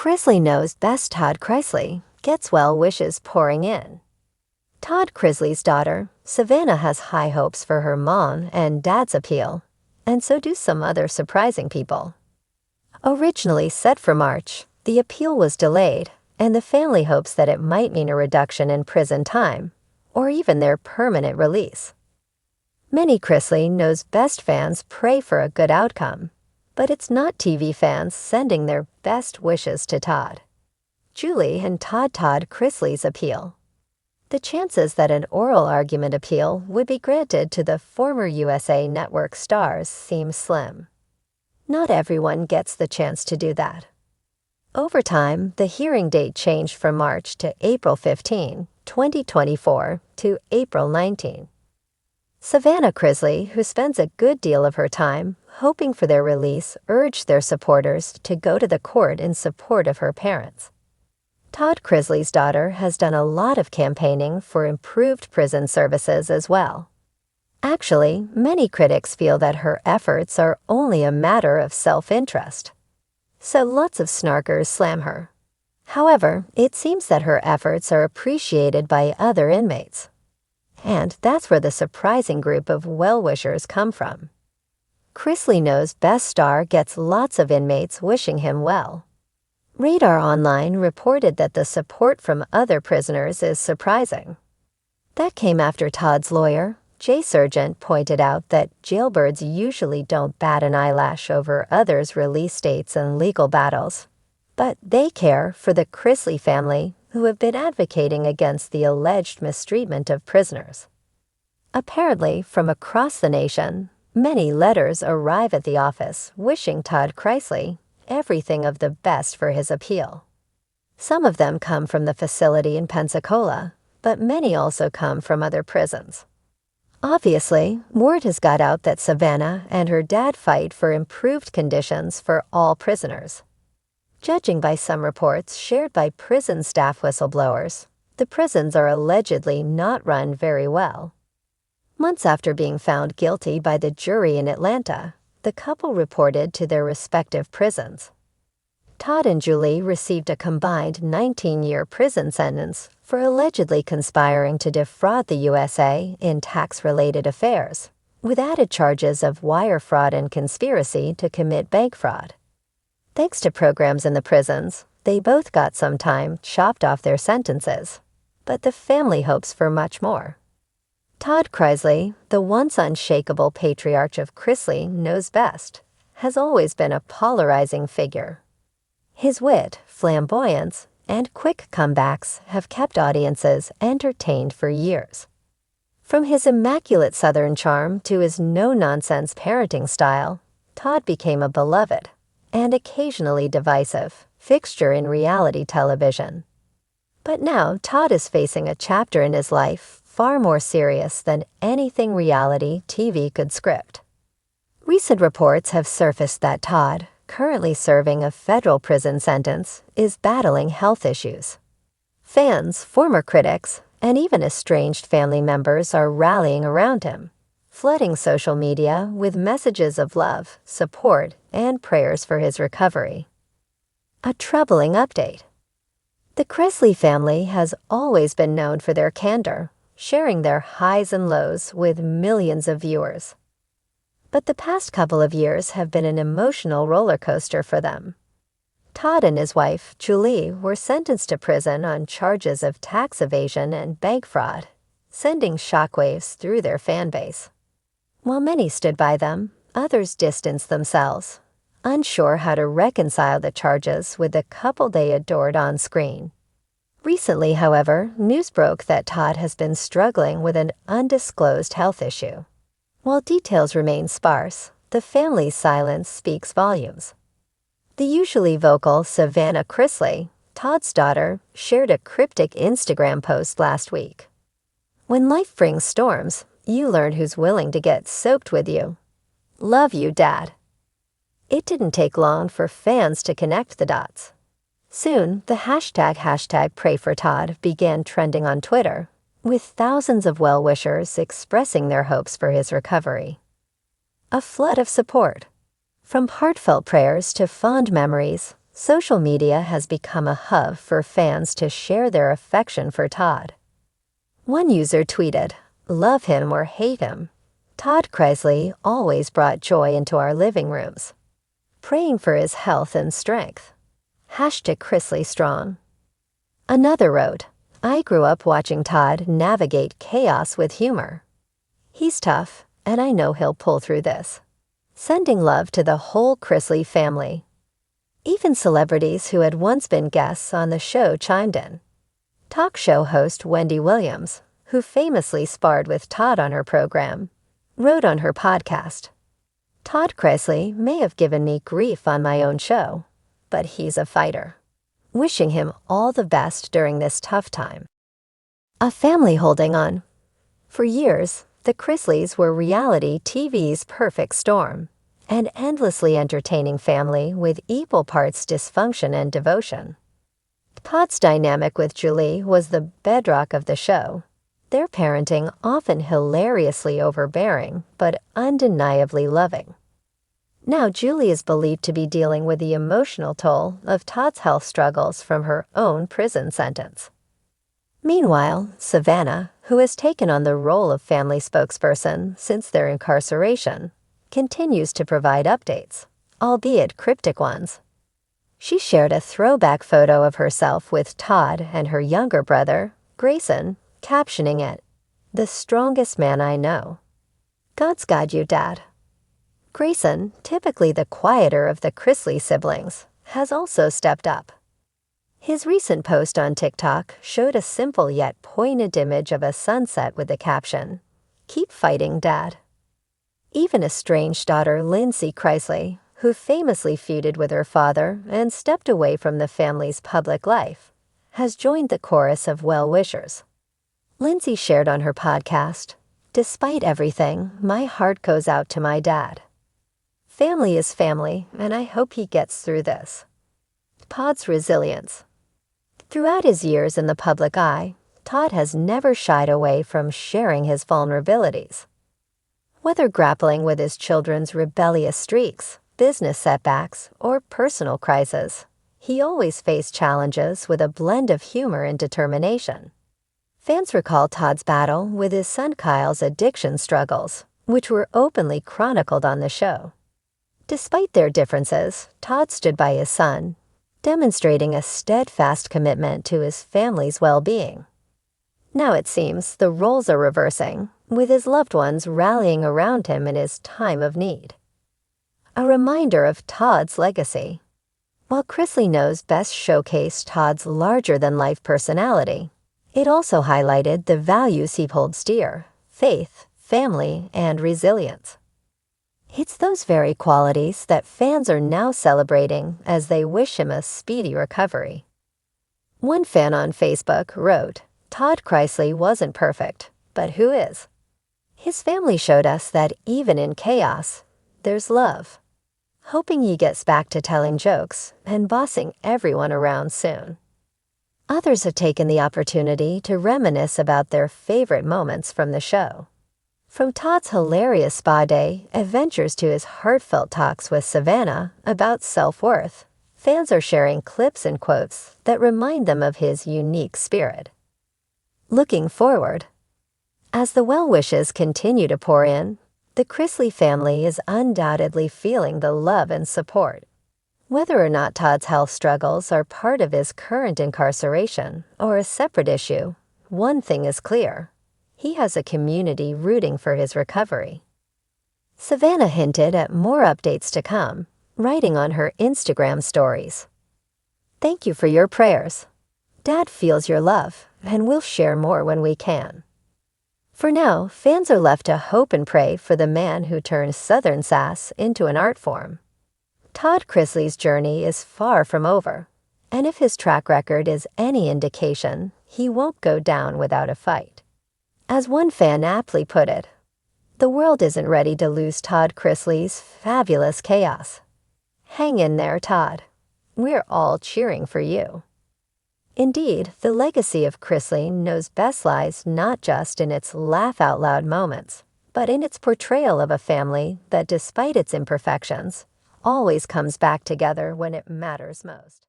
Chrisley knows best. Todd Chrisley gets well wishes pouring in. Todd Chrisley's daughter, Savannah, has high hopes for her mom and dad's appeal, and so do some other surprising people. Originally set for March, the appeal was delayed, and the family hopes that it might mean a reduction in prison time, or even their permanent release. Many Chrisley knows best fans pray for a good outcome, but it's not TV fans sending their best wishes to Todd. Julie and Todd Chrisley's appeal. The chances that an oral argument appeal would be granted to the former USA Network stars seem slim. Not everyone gets the chance to do that. Over time, the hearing date changed from March to April 15, 2024 to April 19. Savannah Chrisley, who spends a good deal of her time hoping for their release, urged their supporters to go to the court in support of her parents. Todd Chrisley's daughter has done a lot of campaigning for improved prison services as well. Actually, many critics feel that her efforts are only a matter of self-interest. So lots of snarkers slam her. However, it seems that her efforts are appreciated by other inmates. And that's where the surprising group of well-wishers come from. Chrisley knows best star gets lots of inmates wishing him well. Radar Online reported that the support from other prisoners is surprising. That came after Todd's lawyer, Jay Sargent, pointed out that jailbirds usually don't bat an eyelash over others' release dates and legal battles, but they care for the Chrisley family who have been advocating against the alleged mistreatment of prisoners. Apparently, from across the nation, many letters arrive at the office wishing Todd Chrisley everything of the best for his appeal. Some of them come from the facility in Pensacola, but many also come from other prisons. Obviously, word has got out that Savannah and her dad fight for improved conditions for all prisoners. Judging by some reports shared by prison staff whistleblowers, the prisons are allegedly not run very well. Months after being found guilty by the jury in Atlanta, the couple reported to their respective prisons. Todd and Julie received a combined 19-year prison sentence for allegedly conspiring to defraud the USA in tax-related affairs, with added charges of wire fraud and conspiracy to commit bank fraud. Thanks to programs in the prisons, they both got some time chopped off their sentences, but the family hopes for much more. Todd Chrisley, the once unshakable patriarch of Chrisley knows best, has always been a polarizing figure. His wit, flamboyance, and quick comebacks have kept audiences entertained for years. From his immaculate Southern charm to his no-nonsense parenting style, Todd became a beloved, and occasionally divisive, fixture in reality television. But now Todd is facing a chapter in his life far more serious than anything reality TV could script. Recent reports have surfaced that Todd, currently serving a federal prison sentence, is battling health issues. Fans, former critics, and even estranged family members are rallying around him, flooding social media with messages of love, support, and prayers for his recovery. A troubling update. The Chrisley family has always been known for their candor, sharing their highs and lows with millions of viewers. But the past couple of years have been an emotional roller coaster for them. Todd and his wife, Julie, were sentenced to prison on charges of tax evasion and bank fraud, sending shockwaves through their fan base. While many stood by them, others distanced themselves, unsure how to reconcile the charges with the couple they adored on screen. Recently, however, news broke that Todd has been struggling with an undisclosed health issue. While details remain sparse, the family's silence speaks volumes. The usually vocal Savannah Chrisley, Todd's daughter, shared a cryptic Instagram post last week. "When life brings storms, you learn who's willing to get soaked with you. Love you, Dad." It didn't take long for fans to connect the dots. Soon, the hashtag #PrayForTodd began trending on Twitter, with thousands of well-wishers expressing their hopes for his recovery. A flood of support. From heartfelt prayers to fond memories, Social media has become a hub for fans to share their affection for Todd. One user tweeted, "Love him or hate him, Todd Chrisley always brought joy into our living rooms. Praying for his health and strength. Hashtag Chrisley strong." Another wrote, "I grew up watching Todd navigate chaos with humor. He's tough, and I know he'll pull through this. Sending love to the whole Chrisley family." Even celebrities who had once been guests on the show chimed in. Talk show host Wendy Williams, who famously sparred with Todd on her program, wrote on her podcast, "Todd Chrisley may have given me grief on my own show, but he's a fighter. Wishing him all the best during this tough time." A family holding on. For years, the Chrisleys were reality TV's perfect storm, an endlessly entertaining family with equal parts dysfunction and devotion. Todd's dynamic with Julie was the bedrock of the show, their parenting often hilariously overbearing but undeniably loving. Now Julie is believed to be dealing with the emotional toll of Todd's health struggles from her own prison sentence. Meanwhile, Savannah, who has taken on the role of family spokesperson since their incarceration, continues to provide updates, albeit cryptic ones. She shared a throwback photo of herself with Todd and her younger brother, Grayson, captioning it, "The strongest man I know. God's got you, Dad." Grayson, typically the quieter of the Chrisley siblings, has also stepped up. His recent post on TikTok showed a simple yet poignant image of a sunset with the caption, "Keep fighting, Dad." Even estranged daughter Lindsay Chrisley, who famously feuded with her father and stepped away from the family's public life, has joined the chorus of well-wishers. Lindsay shared on her podcast, "Despite everything, my heart goes out to my dad. Family is family, and I hope he gets through this." Todd's resilience. Throughout his years in the public eye, Todd has never shied away from sharing his vulnerabilities. Whether grappling with his children's rebellious streaks, business setbacks, or personal crises, he always faced challenges with a blend of humor and determination. Fans recall Todd's battle with his son Kyle's addiction struggles, which were openly chronicled on the show. Despite their differences, Todd stood by his son, demonstrating a steadfast commitment to his family's well-being. Now it seems the roles are reversing, with his loved ones rallying around him in his time of need. A reminder of Todd's legacy. While Chrisley Knows best showcased Todd's larger-than-life personality, it also highlighted the values he holds dear: faith, family, and resilience. It's those very qualities that fans are now celebrating as they wish him a speedy recovery. One fan on Facebook wrote, "Todd Chrisley wasn't perfect, but who is? His family showed us that even in chaos, there's love. Hoping he gets back to telling jokes and bossing everyone around soon." Others have taken the opportunity to reminisce about their favorite moments from the show. From Todd's hilarious spa day adventures to his heartfelt talks with Savannah about self-worth, fans are sharing clips and quotes that remind them of his unique spirit. Looking forward. As the well wishes continue to pour in, the Chrisley family is undoubtedly feeling the love and support. Whether or not Todd's health struggles are part of his current incarceration or a separate issue, one thing is clear: he has a community rooting for his recovery. Savannah hinted at more updates to come, writing on her Instagram stories, "Thank you for your prayers. Dad feels your love, and we'll share more when we can." For now, fans are left to hope and pray for the man who turned Southern sass into an art form. Todd Chrisley's journey is far from over, and if his track record is any indication, he won't go down without a fight. As one fan aptly put it, "The world isn't ready to lose Todd Chrisley's fabulous chaos. Hang in there, Todd. We're all cheering for you." Indeed, the legacy of Chrisley Knows best lies not just in its laugh-out-loud moments, but in its portrayal of a family that, despite its imperfections, always comes back together when it matters most.